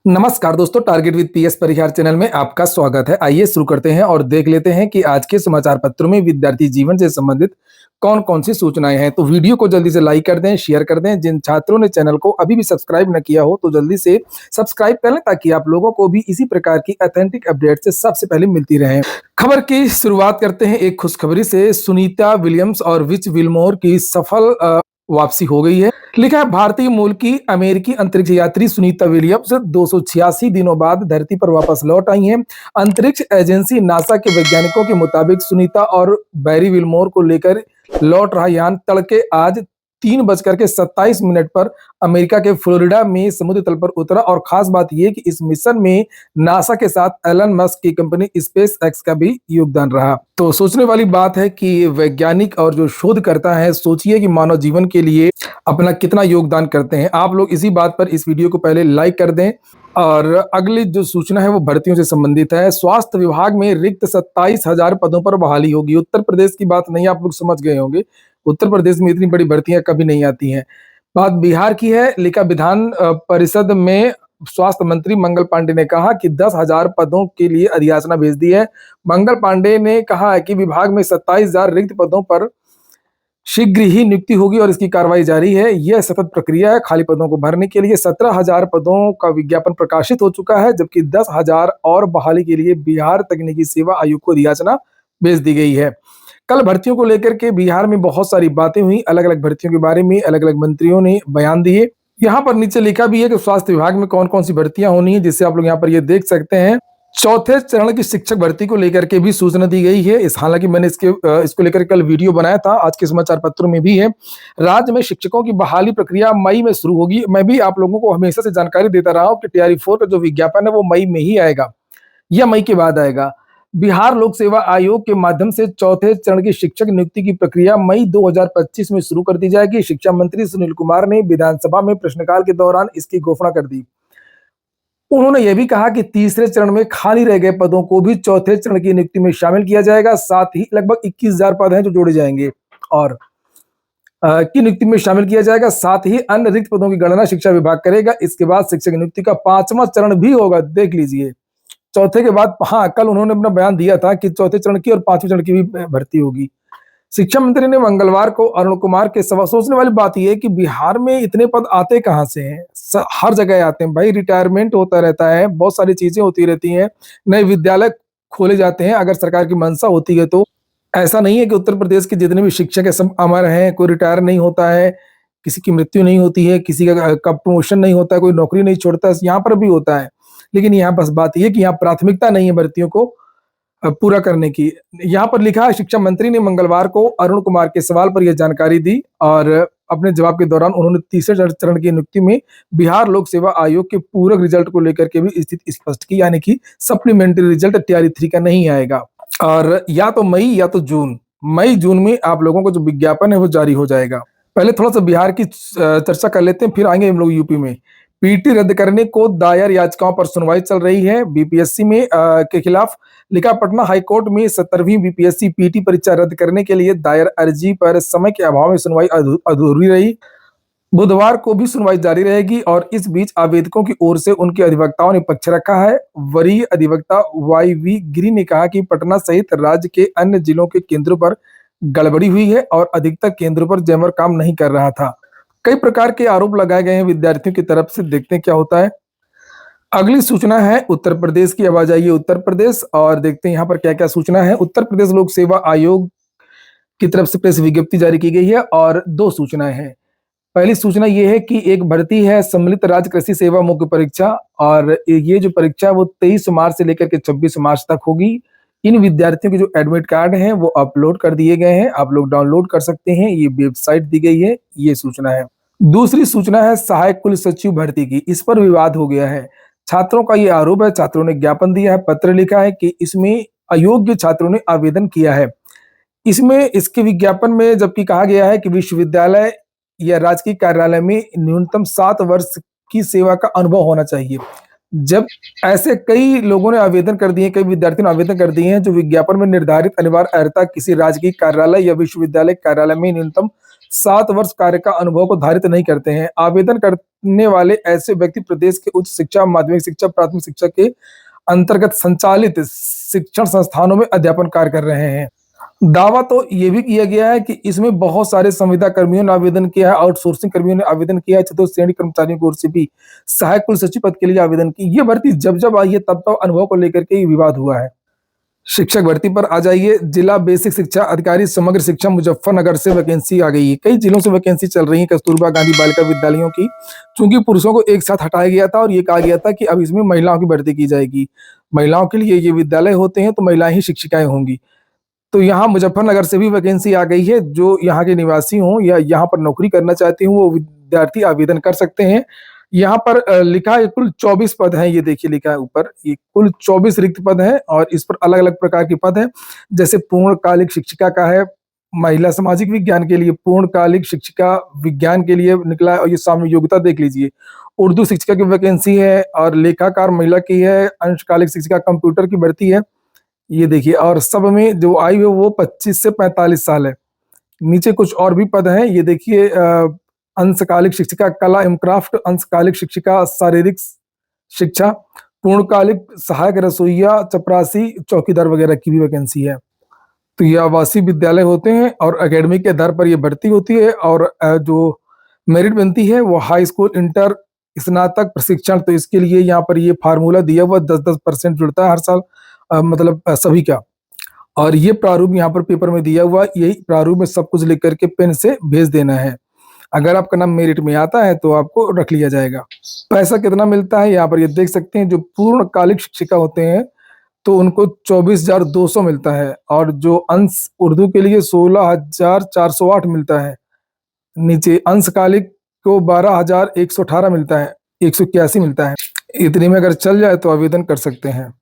नमस्कार दोस्तों, target with PS Parihar channel में आपका स्वागत है। आइए शुरू करते हैं और देख लेते हैं कि आज के समाचार पत्रों में विद्यार्थी जीवन से संबंधित कौन-कौन सी सूचनाएं हैं। तो वीडियो को जल्दी से लाइक कर दें, शेयर कर दें। जिन छात्रों ने चैनल को अभी भी सब्सक्राइब न किया हो, तो जल्दी से सब्सक्राइब कर लें ताकि आप लोगों को भी इसी प्रकार की ऑथेंटिक अपडेट से सबसे पहले मिलती रहें। खबर की शुरुआत करते हैं एक खुशखबरी से। सुनीता विलियम्स और विच विलमोर की सफल वापसी हो गई है। लिखा है, भारतीय मूल की अमेरिकी अंतरिक्ष यात्री सुनीता विलियम्स 286 दिनों बाद धरती पर वापस लौट आई हैं। अंतरिक्ष एजेंसी नासा के वैज्ञानिकों के मुताबिक सुनीता और बैरी विलमोर को लेकर लौट रहा यान तड़के आज 3:27 पर अमेरिका के फ्लोरिडा में समुद्र तल पर उतरा। और खास बात यह कि इस मिशन में नासा के साथ एलन मस्क की कंपनी स्पेस एक्स का भी योगदान रहा। तो सोचने वाली बात है कि वैज्ञानिक और जो शोध करता है, सोचिए कि मानव जीवन के लिए अपना कितना योगदान करते हैं। आप लोग इसी बात पर इस वीडियो को पहले लाइक कर दें। और अगली जो सूचना है वो भर्तियों से संबंधित है। स्वास्थ्य विभाग में रिक्त 27,000 पदों पर बहाली होगी। उत्तर प्रदेश की बात नहीं, आप लोग समझ गए होंगे। उत्तर प्रदेश में इतनी बड़ी भर्तियां कभी नहीं आती हैं। बात बिहार की है। लिखा, विधान परिषद में स्वास्थ्य मंत्री मंगल पांडे ने कहा कि 10,000 पदों के लिए अधियाचना भेज दी है। मंगल पांडे ने कहा है कि विभाग में 27,000 रिक्त पदों पर शीघ्र ही नियुक्ति होगी और इसकी कार्रवाई जारी है। यह सतत प्रक्रिया है। खाली पदों को भरने के लिए 17,000 पदों का विज्ञापन प्रकाशित हो चुका है, जबकि 10,000 और बहाली के लिए बिहार तकनीकी सेवा आयोग को अधियाचना भेज दी गई है। कल भर्तियों को लेकर के बिहार में बहुत सारी बातें हुई। अलग-अलग भर्तियों के बारे में अलग-अलग मंत्रियों ने बयान दिए। यहाँ पर नीचे लिखा भी है कि स्वास्थ्य विभाग में कौन-कौन सी भर्तियां होनी है, जिससे आप लोग यहाँ पर ये देख सकते हैं। चौथे चरण की शिक्षक भर्ती को लेकर के भी सूचना दी गई है। हालांकि मैंने इसको लेकर कल वीडियो बनाया था, आज के समाचार पत्रों में भी है। राज्य में शिक्षकों की बहाली प्रक्रिया मई में शुरू होगी। मैं भी आप लोगों को हमेशा से जानकारी देता रहा हूं कि टीआरई 4 का जो विज्ञापन है वो मई में ही आएगा या मई के बाद आएगा। बिहार लोक सेवा आयोग के माध्यम से चौथे चरण की शिक्षक नियुक्ति की प्रक्रिया मई 2025 में शुरू कर दी जाएगी। शिक्षा मंत्री सुनील कुमार ने विधानसभा में प्रश्नकाल के दौरान इसकी घोषणा कर दी। उन्होंने यह भी कहा कि तीसरे चरण में खाली रह गए पदों को भी चौथे चरण की नियुक्ति में शामिल किया जाएगा। साथ ही लगभग 21,000 पद हैं जो जोड़े जाएंगे और की नियुक्ति में शामिल किया जाएगा। साथ ही अन्य रिक्त पदों की गणना शिक्षा विभाग करेगा। इसके बाद शिक्षक नियुक्ति का 5वां चरण भी होगा। देख लीजिए, चौथे के बाद, हाँ, कल उन्होंने अपना बयान दिया था कि चौथे चरण की और 5वें चरण की भी भर्ती होगी। शिक्षा मंत्री ने मंगलवार को अरुण कुमार के सवाल। सोचने वाली बात यह है कि बिहार में इतने पद आते कहां से हैं? हर जगह आते हैं भाई। रिटायरमेंट होता रहता है, बहुत सारी चीजें होती रहती हैं, नए विद्यालय खोले जाते हैं अगर सरकार की मंशा होती है तो। ऐसा नहीं है कि उत्तर प्रदेश के जितने भी शिक्षक है सब अमर हैं, कोई रिटायर नहीं होता है, किसी की मृत्यु नहीं होती है, किसी का प्रमोशन नहीं होता है, कोई नौकरी नहीं छोड़ता, यहाँ पर भी होता है। लेकिन यहाँ बस बात यह कि यहाँ प्राथमिकता नहीं है भर्तियों को पूरा करने की। यहाँ पर लिखा है, शिक्षा मंत्री ने मंगलवार को अरुण कुमार के सवाल पर यह जानकारी दी और अपने जवाब के दौरान उन्होंने तीसरे चरण की नियुक्ति में बिहार लोक सेवा आयोग के पूरक रिजल्ट को लेकर के भी स्थिति स्पष्ट की, यानी कि सप्लीमेंट्री रिजल्ट टीआरई 3 का नहीं आएगा और या तो मई या तो जून। मई जून में आप लोगों को जो विज्ञापन है वो जारी हो जाएगा। पहले थोड़ा सा बिहार की चर्चा कर लेते हैं, फिर आएंगे हम लोग यूपी में। पीटी रद्द करने को दायर याचिकाओं पर सुनवाई चल रही है बीपीएससी में के खिलाफ। लिखा, पटना हाईकोर्ट में 17वीं बीपीएससी पीटी परीक्षा रद्द करने के लिए दायर अर्जी पर समय के अभाव में सुनवाई अधूरी रही। बुधवार को भी सुनवाई जारी रहेगी और इस बीच आवेदकों की ओर से उनके अधिवक्ताओं ने पक्ष रखा है। वरीय अधिवक्ता वाई.वी. गिरी ने कहा कि पटना सहित राज्य के अन्य जिलों के केंद्रों पर गड़बड़ी हुई है और अधिकतर केंद्रों पर जैमर काम नहीं कर रहा था। कई प्रकार के आरोप लगाए गए हैं विद्यार्थियों की तरफ से। देखते हैं क्या होता है। अगली सूचना है उत्तर प्रदेश की। आवाज आई है उत्तर प्रदेश और देखते हैं यहाँ पर क्या क्या सूचना है। उत्तर प्रदेश लोक सेवा आयोग की तरफ से प्रेस विज्ञप्ति जारी की गई है और 2 सूचनाएं हैं। पहली सूचना ये है कि एक भर्ती है सम्मिलित राज्य कृषि सेवा मुख्य परीक्षा और ये जो परीक्षा है वो 23 मार्च से लेकर के 26 मार्च तक होगी। इन विद्यार्थियों के जो एडमिट कार्ड हैं वो अपलोड कर दिए गए हैं, आप लोग डाउनलोड कर सकते हैं। ये वेबसाइट दी गई है, ये सूचना है। दूसरी सूचना है सहायक कुल सचिव भर्ती की। इस पर विवाद हो गया है। छात्रों का ये आरोप है, छात्रों ने ज्ञापन दिया है, पत्र लिखा है कि इसमें अयोग्य छात्रों ने आवेदन किया है। इसमें इसके विज्ञापन में जबकि कहा गया है कि विश्वविद्यालय या राजकीय कार्यालय में न्यूनतम 7 वर्ष की सेवा का अनुभव होना चाहिए। जब ऐसे कई लोगों ने आवेदन कर दिए, कई विद्यार्थियों ने आवेदन कर दिए हैं, जो विज्ञापन में निर्धारित अनिवार्य अर्हता किसी राजकीय कार्यालय या विश्वविद्यालय कार्यालय में न्यूनतम 7 वर्ष कार्य का अनुभव को धारित नहीं करते हैं। आवेदन करने वाले ऐसे व्यक्ति प्रदेश के उच्च शिक्षा, माध्यमिक शिक्षा, प्राथमिक शिक्षा के अंतर्गत संचालित शिक्षण संस्थानों में अध्यापन कार्य कर रहे हैं। दावा तो ये भी किया गया है कि इसमें बहुत सारे संविदा कर्मियों ने आवेदन किया है, आउटसोर्सिंग कर्मियों ने आवेदन किया है, चतुर्थ श्रेणी कर्मचारियों की ओर से भी सहायक कुल सचिव पद के लिए आवेदन की। ये भर्ती जब आई है तब अनुभव को लेकर के ही विवाद हुआ है। शिक्षक भर्ती पर आ जाइए। जिला बेसिक शिक्षा अधिकारी समग्र शिक्षा मुजफ्फरनगर से वैकेंसी आ गई है। कई जिलों से वैकेंसी चल रही है कस्तूरबा गांधी बालिका विद्यालयों की, चूंकि पुरुषों को एक साथ हटाया गया था और ये कहा गया था कि अब इसमें महिलाओं की भर्ती की जाएगी। महिलाओं के लिए ये विद्यालय होते हैं तो महिलाएं ही शिक्षिकाएं होंगी। तो यहाँ मुजफ्फरनगर से भी वैकेंसी आ गई है। जो यहाँ के निवासी हों या यहाँ पर नौकरी करना चाहते हों वो विद्यार्थी आवेदन कर सकते हैं। यहाँ पर लिखा है कुल 24 पद हैं। ये देखिए लिखा है ऊपर, ये कुल 24 रिक्त पद हैं और इस पर अलग अलग प्रकार के पद हैं। जैसे पूर्णकालिक शिक्षिका का है, महिला सामाजिक विज्ञान के लिए पूर्णकालिक शिक्षिका विज्ञान के लिए निकला है और ये सामने योग्यता देख लीजिए। उर्दू शिक्षिका की वैकेंसी है और लेखाकार महिला की है। अंशकालिक शिक्षिका कंप्यूटर की भर्ती है, ये देखिए। और सब में जो आयु है वो 25 से 45 साल है। नीचे कुछ और भी पद हैं, ये देखिए। अंशकालिक शिक्षिका कला एवं क्राफ्ट, अंशकालिक शिक्षिका शारीरिक शिक्षा, पूर्णकालिक सहायक रसोइया, चपरासी, चौकीदार वगैरह की भी वैकेंसी है। तो ये आवासीय विद्यालय होते हैं और एकेडमिक के आधार पर ये भर्ती होती है और जो मेरिट बनती है वो हाई स्कूल, इंटर, स्नातक प्रशिक्षण। तो इसके लिए यहाँ पर ये फार्मूला दिया हुआ 10-10% जुड़ता है हर साल, मतलब सभी का। और ये प्रारूप यहाँ पर पेपर में दिया हुआ, यही प्रारूप में सब कुछ लिख करके पेन से भेज देना है। अगर आपका नाम मेरिट में आता है तो आपको रख लिया जाएगा। पैसा कितना मिलता है यहाँ पर ये देख सकते हैं। जो पूर्णकालिक शिक्षिका होते हैं तो उनको 24,200 मिलता है और जो अंश उर्दू के लिए 16,408 मिलता है। नीचे अंशकालिक को 12,118 मिलता है, 181 मिलता है। इतने में अगर चल जाए तो आवेदन कर सकते हैं।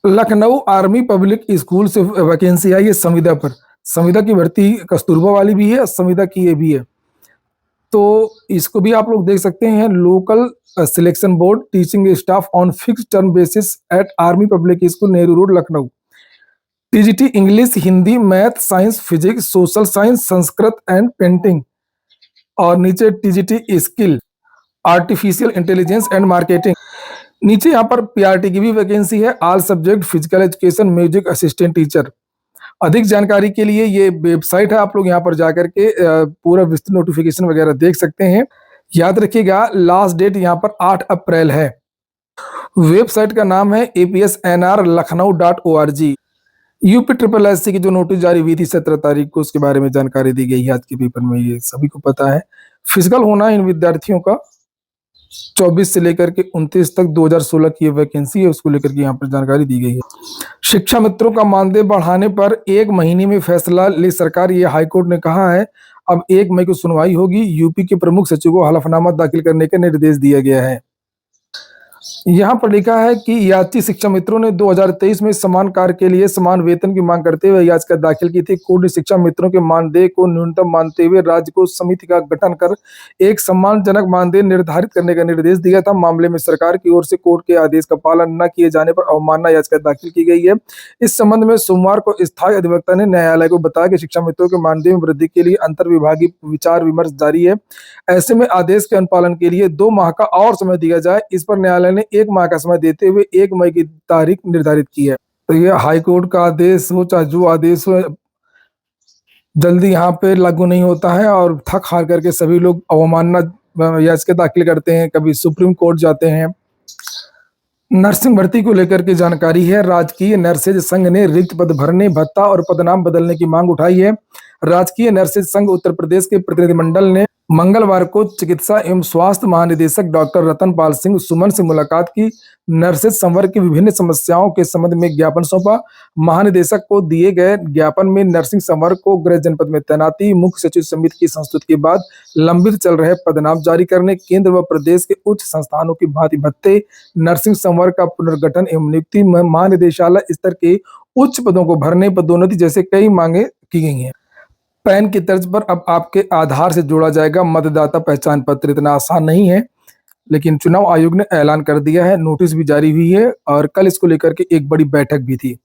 लखनऊ आर्मी पब्लिक स्कूल से वैकेंसी आई है संविदा पर। संविदा की भर्ती कस्तूरबा वाली भी है, संविदा की ये भी है। तो इसको भी आप लोग देख सकते हैं। Local selection board teaching staff on fix term basis at Army Public School, Nehru road, Lucknow. TGT English, Hindi, math, science, physics, social science, Sanskrit and painting. और नीचे TGT skill, artificial intelligence and marketing. नीचे यहाँ पर पीआरटी की भी वैकेंसी है, all subject physical education, music assistant teacher. अधिक जानकारी के लिए ये वेबसाइट है, आप लोग यहाँ पर जाकर के पूरा विस्तृत नोटिफिकेशन वगैरह देख सकते हैं। याद रखिएगा लास्ट डेट यहाँ पर 8 अप्रैल है। वेबसाइट का नाम है apsnrlakhnau.org। यूपी ट्रिपल एससी की जो नोटिस जारी हुई थी 17 तारीख को, उसके बारे में जानकारी दी गई है आज के पेपर में। ये सभी को पता है। फिजिकल होना इन विद्यार्थियों का 24 से लेकर के 29 तक 2016 की वैकेंसी है, उसको लेकर के यहाँ पर जानकारी दी गई है। शिक्षा मित्रों का मानदेय बढ़ाने पर 1 महीने में फैसला ले सरकार, ये हाईकोर्ट ने कहा है। अब 1 मई को सुनवाई होगी। यूपी के प्रमुख सचिव को हलफनामा दाखिल करने का निर्देश दिया गया है। यहाँ पर लिखा है कि याची शिक्षा मित्रों ने 2023 में समान कार्य के लिए समान वेतन की मांग करते हुए याचिका दाखिल की थी। कोर्ट ने शिक्षा मित्रों के मानदेय को न्यूनतम मानते हुए राज्य को समिति का गठन कर एक सम्मानजनक मानदेय निर्धारित करने का निर्देश दिया था। मामले में सरकार की ओर से कोर्ट के आदेश का पालन न किए जाने पर अवमानना याचिका दाखिल की गई है। इस संबंध में सोमवार को स्थायी अधिवक्ता ने न्यायालय को बताया कि शिक्षा मित्रों के मानदेय में वृद्धि के लिए अंतर्विभागीय विचार विमर्श जारी है। ऐसे में आदेश के अनुपालन के लिए 2 माह का और समय दिया जाए। इस पर न्यायालय ने 1 माह का समय देते हुए 1 मई की तारीख निर्धारित की है। तो ये हाईकोर्ट का आदेश हो चाहे जो आदेश हो, जल्दी यहाँ पे लागू नहीं होता है और थक हार करके सभी लोग अवमानना याचिका दाखिल करते हैं, कभी सुप्रीम कोर्ट जाते हैं। नर्सिंग भर्ती को लेकर के जानकारी है। राजकीय नर्सेज संघ ने रिक्त पद भरने, भत्ता और पदनाम बदलने की मांग उठाई है। राजकीय नर्सेज संघ उत्तर प्रदेश के प्रतिनिधिमंडल ने मंगलवार को चिकित्सा एवं स्वास्थ्य महानिदेशक डॉक्टर रतन पाल सिंह सुमन से मुलाकात की। नर्सेज संवर्ग की विभिन्न समस्याओं के संबंध में ज्ञापन सौंपा। महानिदेशक को दिए गए ज्ञापन में नर्सिंग संवर्ग को गृह जनपद में तैनाती, मुख्य सचिव समिति की संस्तुति के बाद लंबित चल रहे पदनाम जारी करने, केंद्र व प्रदेश के उच्च संस्थानों की भांति भत्ते, नर्सिंग संवर्ग का पुनर्गठन एवं नियुक्ति, महानिदेशालय स्तर के उच्च पदों को भरने, पदोन्नति जैसे कई मांगे की गई हैं। पैन की तर्ज पर अब आपके आधार से जोड़ा जाएगा मतदाता पहचान पत्र। इतना आसान नहीं है, लेकिन चुनाव आयोग ने ऐलान कर दिया है, नोटिस भी जारी हुई है और कल इसको लेकर के एक बड़ी बैठक भी थी।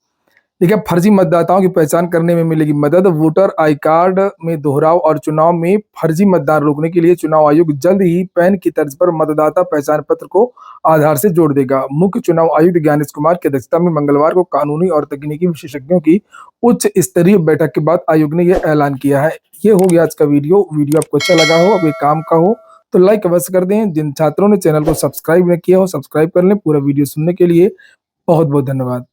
देखिए, फर्जी मतदाताओं की पहचान करने में मिलेगी मदद, वोटर आई कार्ड में दोहराव और चुनाव में फर्जी मतदान रोकने के लिए चुनाव आयोग जल्द ही पैन की तर्ज पर मतदाता पहचान पत्र को आधार से जोड़ देगा। मुख्य चुनाव आयुक्त ज्ञानेश कुमार की अध्यक्षता में मंगलवार को कानूनी और तकनीकी विशेषज्ञों की उच्च स्तरीय बैठक के बाद आयोग ने यह ऐलान किया है। ये हो गया आज का वीडियो आपको अच्छा लगा हो, अब ये काम का हो तो लाइक अवश्य कर दें। जिन छात्रों ने चैनल को सब्सक्राइब नहीं किया हो, सब्सक्राइब कर लें। पूरा वीडियो सुनने के लिए बहुत बहुत धन्यवाद।